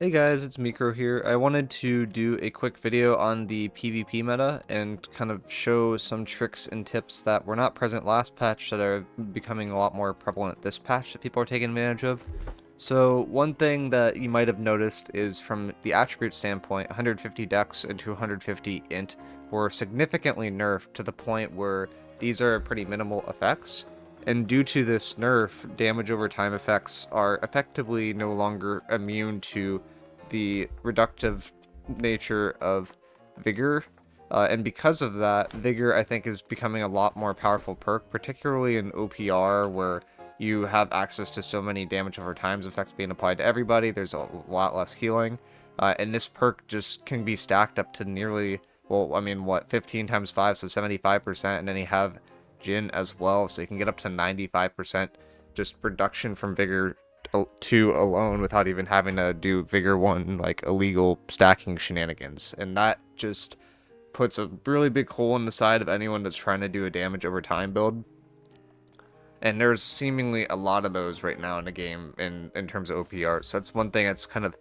Hey guys, it's miicrow here. I wanted to do a quick video on the PvP meta and kind of show some tricks and tips that were not present last patch that are becoming a lot more prevalent this patch that people are taking advantage of. So one thing that you might have noticed is from the attribute standpoint, 150 dex and 250 int were significantly nerfed to the point where these are pretty minimal effects. And due to this nerf, damage over time effects are effectively no longer immune to the reductive nature of Vigor. And because of that, Vigor, I think, is becoming a lot more powerful perk, particularly in OPR, where you have access to so many damage over times effects being applied to everybody. There's a lot less healing. And this perk just can be stacked up to nearly, well, I mean, what, 15 times 5, so 75%, and then you have Jin as well, so you can get up to 95% just reduction from Vigor 2 alone without even having to do Vigor 1, like, illegal stacking shenanigans. And that just puts a really big hole in the side of anyone that's trying to do a damage over time build. And there's seemingly a lot of those right now in the game in terms of OPR. So that's one thing that's kind of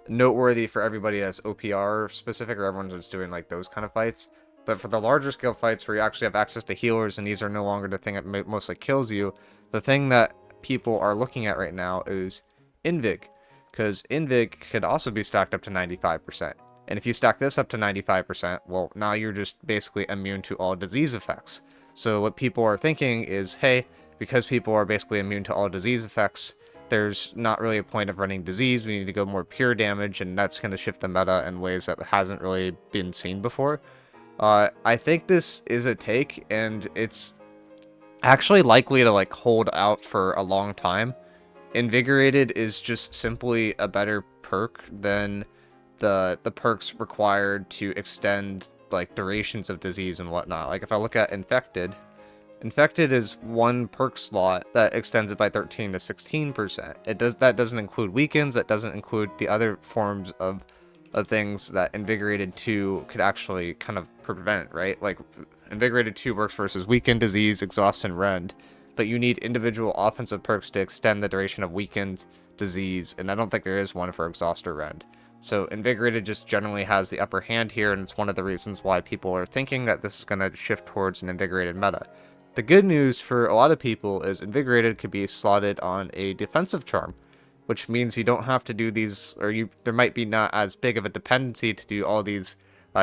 noteworthy for everybody that's OPR specific, or everyone that's doing like those kind of fights. But for the larger scale fights where you actually have access to healers and these are no longer the thing that mostly kills you, the thing that people are looking at right now is Invig. Because Invig could also be stacked up to 95%. And if you stack this up to 95%, well, now you're just basically immune to all disease effects. So what people are thinking is, hey, because people are basically immune to all disease effects, there's not really a point of running disease. We need to go more pure damage, and that's going to shift the meta in ways that hasn't really been seen before. I think this is a take, and it's actually likely to like hold out for a long time. Invigorated is just simply a better perk than the perks required to extend like durations of disease and whatnot. Like if I look at Infected is one perk slot that extends it by 13 to 16%. That doesn't include weakens, that doesn't include the other forms of things that Invigorated 2 could actually kind of prevent, right? Like Invigorated 2 works versus weakened, disease, exhaust, and rend, but you need individual offensive perks to extend the duration of weakened, disease, and I don't think there is one for exhaust or rend. So Invigorated just generally has the upper hand here, and it's one of the reasons why people are thinking that this is going to shift towards an Invigorated meta. The good news for a lot of people is Invigorated could be slotted on a defensive charm, which means you don't have to do these, or there might be not as big of a dependency to do all these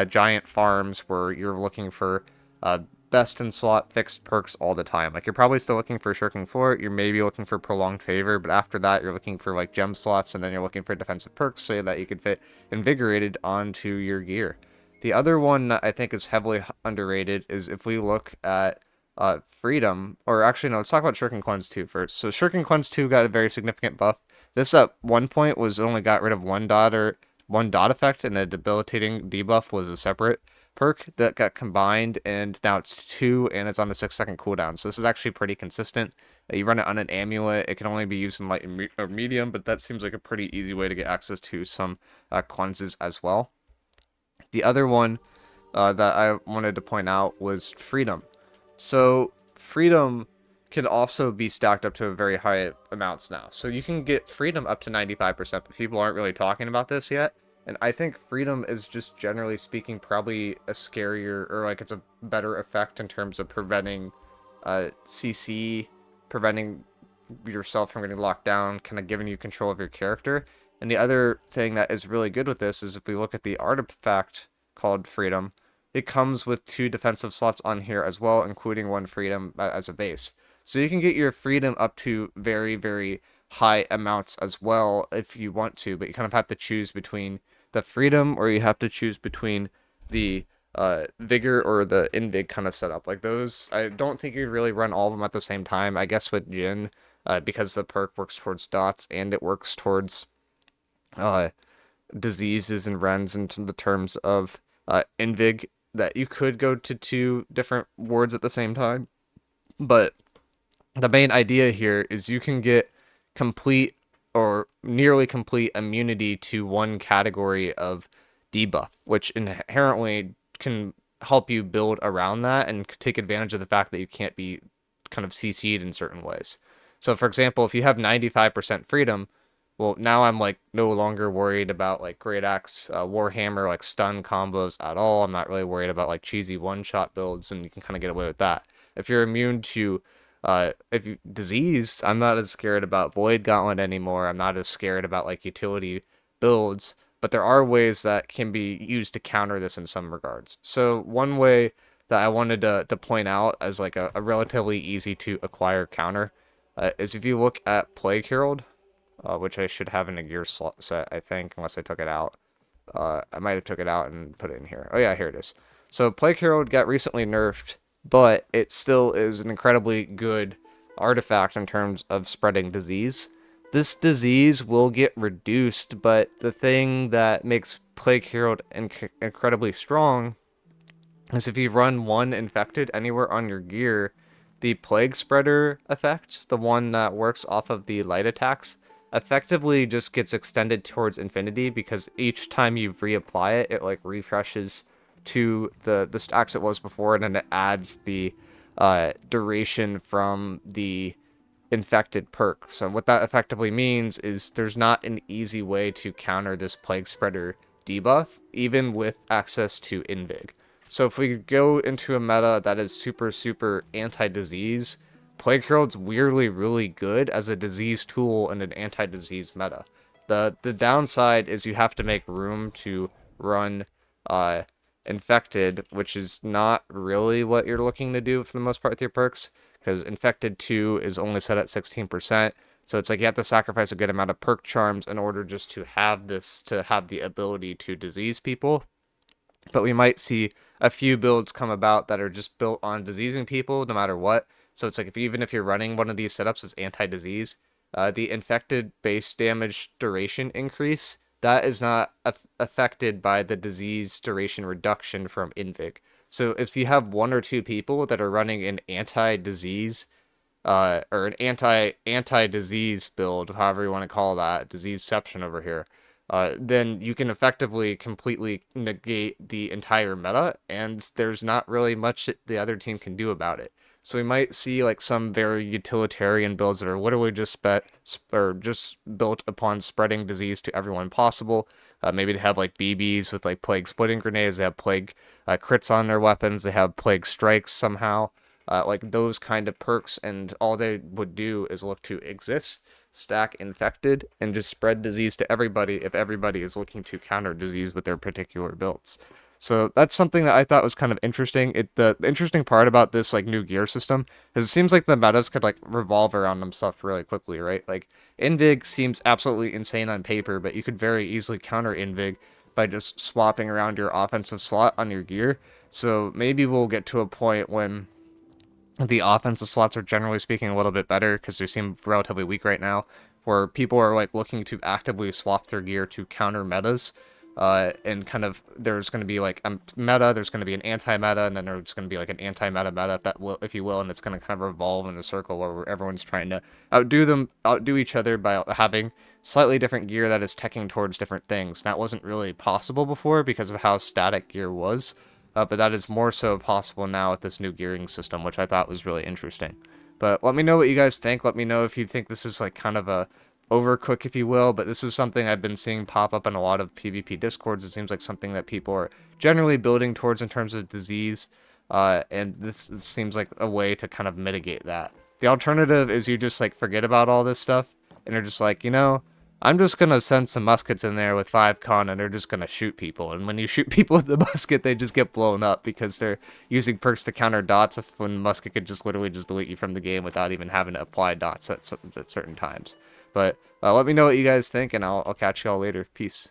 giant farms where you're looking for best in slot fixed perks all the time. Like you're probably still looking for Shirking Fort, you're maybe looking for Prolonged Favor, but after that you're looking for like gem slots, and then you're looking for defensive perks so that you can fit Invigorated onto your gear. The other one that I think is heavily underrated is if we look at Freedom, or actually no, let's talk about Shirking Cleanse 2 first. So Shirking Cleanse 2 got a very significant buff. This at one point was only got rid of one dot effect, and a debilitating debuff was a separate perk that got combined, and now it's 2 and it's on a 6-second cooldown. So this is actually pretty consistent. You run it on an amulet, it can only be used in light or medium, but that seems like a pretty easy way to get access to some cleanses as well. The other one that I wanted to point out was Freedom. So Freedom can also be stacked up to very high amounts now. So you can get Freedom up to 95%, but people aren't really talking about this yet. And I think Freedom is just generally speaking probably a scarier, or like it's a better effect in terms of preventing CC, preventing yourself from getting locked down, kind of giving you control of your character. And the other thing that is really good with this is if we look at the artifact called Freedom, it comes with 2 defensive slots on here as well, including 1 freedom as a base. So you can get your freedom up to very, very high amounts as well if you want to, but you kind of have to choose between the freedom, or you have to choose between the vigor or the invig kind of setup. Like those, I don't think you really run all of them at the same time. I guess with Jin, because the perk works towards dots and it works towards diseases and rends into the terms of invig, that you could go to 2 different wards at the same time. But the main idea here is you can get complete or nearly complete immunity to one category of debuff, which inherently can help you build around that and take advantage of the fact that you can't be kind of CC'd in certain ways. So for example, if you have 95% freedom, well, now I'm like no longer worried about like Great Axe, Warhammer, like stun combos at all. I'm not really worried about like cheesy one-shot builds, and you can kind of get away with that. If you're immune to if you diseased, I'm not as scared about Void Gauntlet anymore. I'm not as scared about like utility builds, but there are ways that can be used to counter this in some regards. So one way that I wanted to point out as like a relatively easy to acquire counter is if you look at Plague Herald, which I should have in a gear slot set, I think, unless I took it out. I might have took it out and put it in here. Oh yeah, here it is. So Plague Herald got recently nerfed, but it still is an incredibly good artifact in terms of spreading disease. This disease will get reduced, but the thing that makes Plague Herald incredibly strong is if you run one infected anywhere on your gear, the plague spreader effect, the one that works off of the light attacks, effectively just gets extended towards infinity because each time you reapply it, it like refreshes to the stacks it was before, and then it adds the duration from the infected perk. So what that effectively means is there's not an easy way to counter this plague spreader debuff, even with access to Invig. So if we go into a meta that is super anti-disease, Plague Herald's weirdly really good as a disease tool in an anti-disease meta. The downside is you have to make room to run Infected, which is not really what you're looking to do for the most part with your perks, because Infected 2 is only set at 16%, so it's like you have to sacrifice a good amount of perk charms in order just to have the ability to disease people. But we might see a few builds come about that are just built on diseasing people no matter what. So it's like even if you're running one of these setups as anti-disease, the infected base damage duration increase, that is not affected by the disease duration reduction from Invig. So if you have one or two people that are running an anti-disease or an anti-disease build, however you want to call that, diseaseception over here, then you can effectively completely negate the entire meta, and there's not really much that the other team can do about it. So we might see like some very utilitarian builds that are literally just just built upon spreading disease to everyone possible. Maybe they have like BBs with like plague splitting grenades. They have plague crits on their weapons. They have plague strikes somehow. Like those kind of perks, and all they would do is look to exist, stack infected, and just spread disease to everybody if everybody is looking to counter disease with their particular builds. So that's something that I thought was kind of interesting. The interesting part about this like new gear system is it seems like the metas could like revolve around themselves really quickly, right? Like Invig seems absolutely insane on paper, but you could very easily counter Invig by just swapping around your offensive slot on your gear. So maybe we'll get to a point when the offensive slots are generally speaking a little bit better because they seem relatively weak right now, where people are like looking to actively swap their gear to counter metas. And kind of there's going to be like a meta, there's going to be an anti-meta, and then there's going to be like an anti-meta meta, if you will, and it's going to kind of revolve in a circle where everyone's trying to outdo each other by having slightly different gear that is teching towards different things. That wasn't really possible before because of how static gear was. But that is more so possible now with this new gearing system, which I thought was really interesting. But let me know what you guys think. Let me know if you think this is like kind of a overcook, if you will. But this is something I've been seeing pop up in a lot of PvP discords. It seems like something that people are generally building towards in terms of disease. And this seems like a way to kind of mitigate that. The alternative is you just like forget about all this stuff and you're just like, I'm just gonna send some muskets in there with 5 con and they're just gonna shoot people. And when you shoot people with the musket, they just get blown up because they're using perks to counter dots when musket could just literally just delete you from the game without even having to apply dots at certain times. But let me know what you guys think, and I'll catch y'all later. Peace.